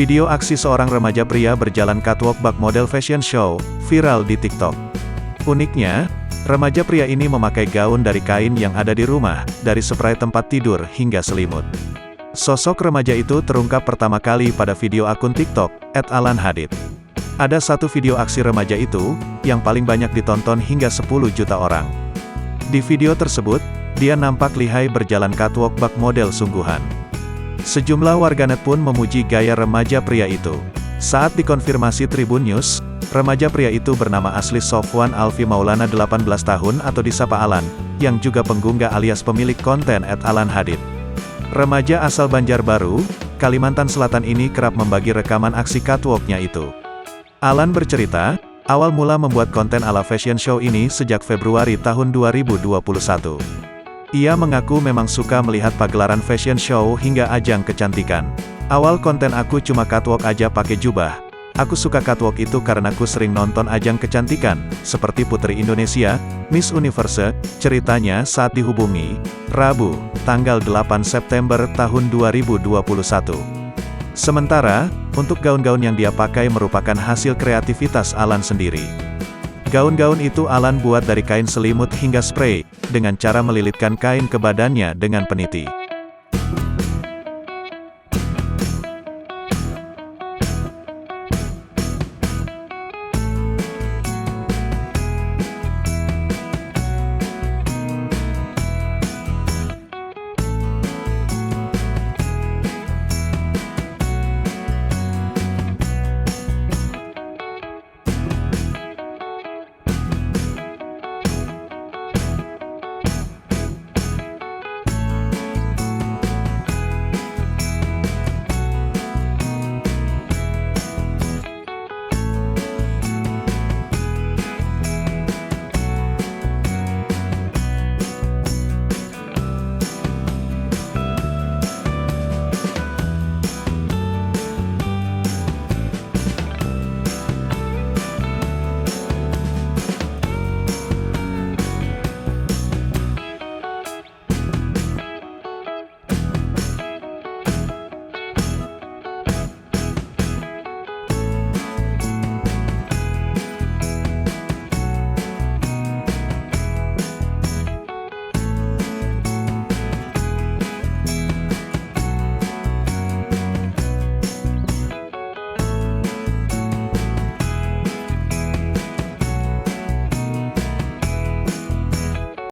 Video aksi seorang remaja pria berjalan catwalk bak model fashion show, viral di TikTok. Uniknya, remaja pria ini memakai gaun dari kain yang ada di rumah, dari spray tempat tidur hingga selimut. Sosok remaja itu terungkap pertama kali pada video akun TikTok, @alanhadid. Ada satu video aksi remaja itu, yang paling banyak ditonton hingga 10 juta orang. Di video tersebut, dia nampak lihai berjalan catwalk bak model sungguhan. Sejumlah warganet pun memuji gaya remaja pria itu. Saat dikonfirmasi Tribun News, remaja pria itu bernama asli Sofwan Alfi Maulana 18 tahun atau disapa Alan, yang juga pengguna alias pemilik konten @alanhadid. Remaja asal Banjarbaru, Kalimantan Selatan ini kerap membagi rekaman aksi catwalknya itu. Alan bercerita, awal mula membuat konten ala fashion show ini sejak Februari tahun 2021. Ia mengaku memang suka melihat pagelaran fashion show hingga ajang kecantikan. Awal konten aku cuma catwalk aja pakai jubah. Aku suka catwalk itu karena aku sering nonton ajang kecantikan, seperti Putri Indonesia, Miss Universe, ceritanya saat dihubungi, Rabu, tanggal 8 September tahun 2021. Sementara, untuk gaun-gaun yang dia pakai merupakan hasil kreativitas Alan sendiri. Gaun-gaun itu Alan buat dari kain selimut hingga spray, dengan cara melilitkan kain ke badannya dengan peniti.